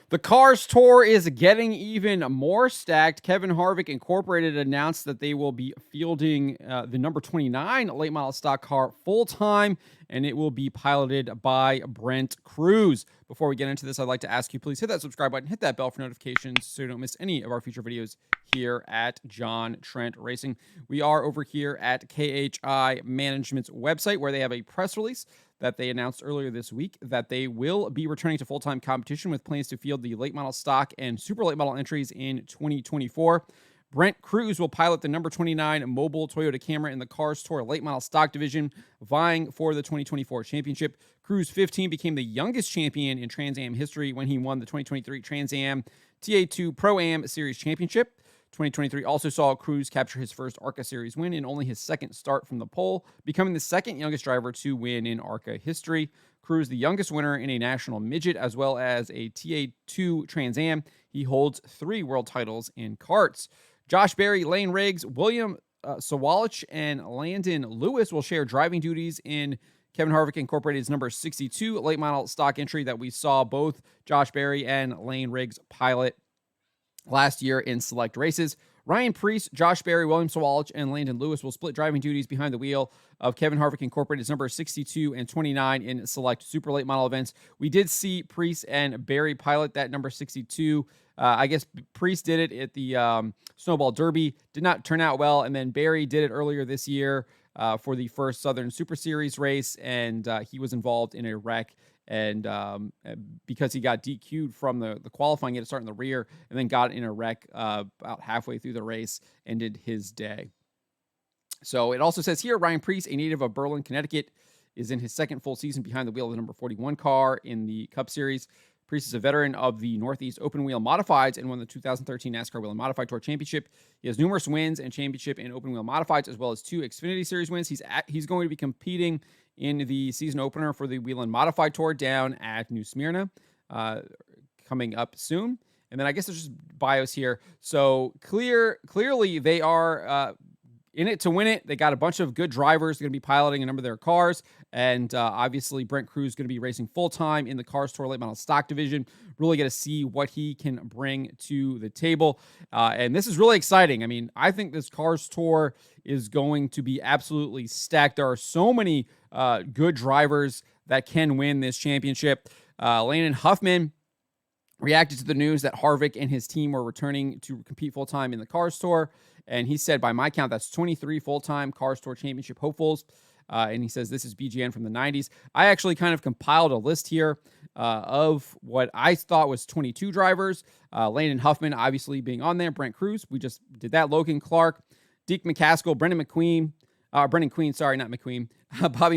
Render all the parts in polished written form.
The Cars Tour is getting even more stacked. Kevin Harvick Incorporated announced that they will be fielding the number 29 late model stock car full-time, and it will be piloted by Brent Crews. Before we get into this, I'd like to ask you, please hit that subscribe button, hit that bell for notifications so you don't miss any of our future videos here at John Trent Racing. We are over here at KHI Management's website, where they have a press release that they announced earlier this week that they will be returning to full-time competition with plans to field the late model stock and super late model entries in 2024. Brent Crews will pilot the number 29 mobile Toyota Camry in the Cars Tour late model stock division, vying for the 2024 championship. Crews 15 became the youngest champion in Trans Am history when he won the 2023 Trans Am TA2 Pro Am Series Championship. 2023 also saw Crews capture his first ARCA Series win in only his second start from the pole, becoming the second youngest driver to win in ARCA history. Crews, the youngest winner in a national midget as well as a TA2 Trans Am. He holds 3 world titles in karts. Josh Berry, Layne Riggs, William Sawalich, and Landen Lewis will share driving duties in Kevin Harvick Incorporated's number 62 late model stock entry that we saw both Josh Berry and Layne Riggs pilot last year in select races. Ryan Preece, Josh Berry, William Sawalich, and Landen Lewis will split driving duties behind the wheel of Kevin Harvick Incorporated's number 62 and 29 in select super late model events. We did see Preece and Berry pilot that number 62. I guess Preece did it at the Snowball Derby. Did not turn out well. And then Berry did it earlier this year for the first Southern Super Series race, and he was involved in a wreck. And because he got DQ'd from the qualifying, he had to start in the rear, and then got in a wreck about halfway through the race, ended his day. So it also says here, Ryan Preece, a native of Berlin, Connecticut, is in his second full season behind the wheel of the number 41 car in the Cup Series. Preece is a veteran of the Northeast Open Wheel Modifieds and won the 2013 NASCAR Wheel and Modified Tour Championship. He has numerous wins and championship in Open Wheel Modifieds, as well as 2 Xfinity Series wins. He's going to be competing in the season opener for the Wheel and Modified Tour down at New Smyrna coming up soon. And then I guess there's just bios here. So clearly they are in it to win it. They got a bunch of good drivers going to be piloting a number of their cars. And obviously Brent Crews is going to be racing full-time in the Cars Tour late model stock division. Really get to see what he can bring to the table. And this is really exciting. I mean, I think this Cars Tour is going to be absolutely stacked. There are so many good drivers that can win this championship. Landon Huffman reacted to the news that Harvick and his team were returning to compete full-time in the Cars Tour. And he said, by my count, that's 23 full-time Cars Tour Championship hopefuls. And he says, this is BGN from the 90s. I actually kind of compiled a list here of what I thought was 22 drivers. Landon Huffman, obviously, being on there. Brent Crews, we just did that. Logan Clark, Deke McCaskill, Brendan Queen, Bobby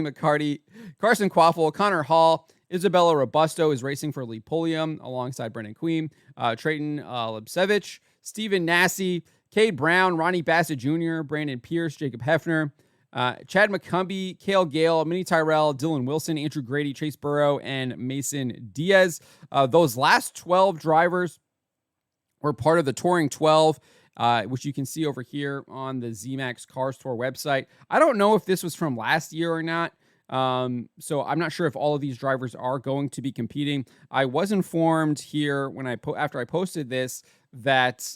McCarty, Carson Quaffle, Connor Hall, Isabella Robusto is racing for Lee Pulliam alongside Brendan Queen, Trayton Lebsevich, Stephen Nassy, Cade Brown, Ronnie Bassett Jr., Brandon Pierce, Jacob Hefner, Chad McCumbee, Cale Gale, Minnie Tyrell, Dylan Wilson, Andrew Grady, Chase Burrow, and Mason Diaz. Those last 12 drivers were part of the Touring 12, which you can see over here on the ZMAX Cars Tour website. I don't know if this was from last year or not. So I'm not sure if all of these drivers are going to be competing. I was informed here when after I posted this that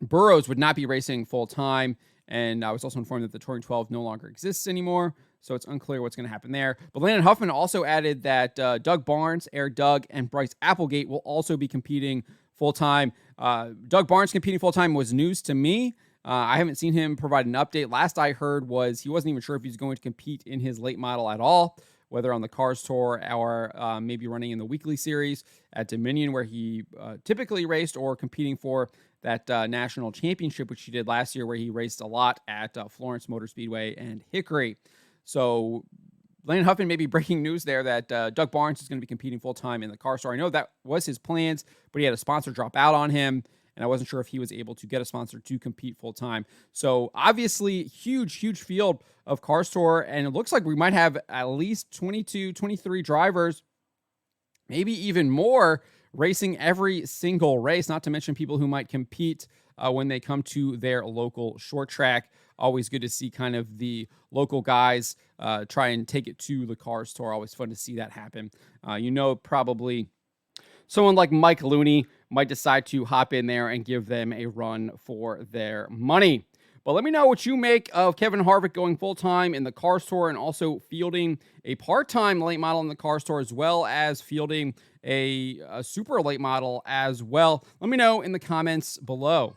Burrows would not be racing full time. And I was also informed that the Touring 12 no longer exists anymore. So it's unclear what's going to happen there. But Landon Huffman also added that Doug Barnes, Eric Doug, and Bryce Applegate will also be competing full-time. Doug Barnes competing full-time was news to me. I haven't seen him provide an update. Last I heard was he wasn't even sure if he's going to compete in his late model at all, whether on the Cars Tour or maybe running in the weekly series at Dominion, where he typically raced, or competing for that national championship, which he did last year, where he raced a lot at Florence Motor Speedway and Hickory. So Landon Huffman may be breaking news there that Doug Barnes is going to be competing full-time in the Cars Tour. I know that was his plans, but he had a sponsor drop out on him, and I wasn't sure if he was able to get a sponsor to compete full-time. So obviously, huge field of Cars Tour, and it looks like we might have at least 22, 23 drivers, maybe even more, racing every single race, not to mention people who might compete when they come to their local short track. Always good to see kind of the local guys try and take it to the Cars Tour. Always fun to see that happen. Probably someone like Mike Looney might decide to hop in there and give them a run for their money. But let me know what you make of Kevin Harvick going full-time in the car store and also fielding a part-time late model in the car store, as well as fielding a super late model as well. Let me know in the comments below.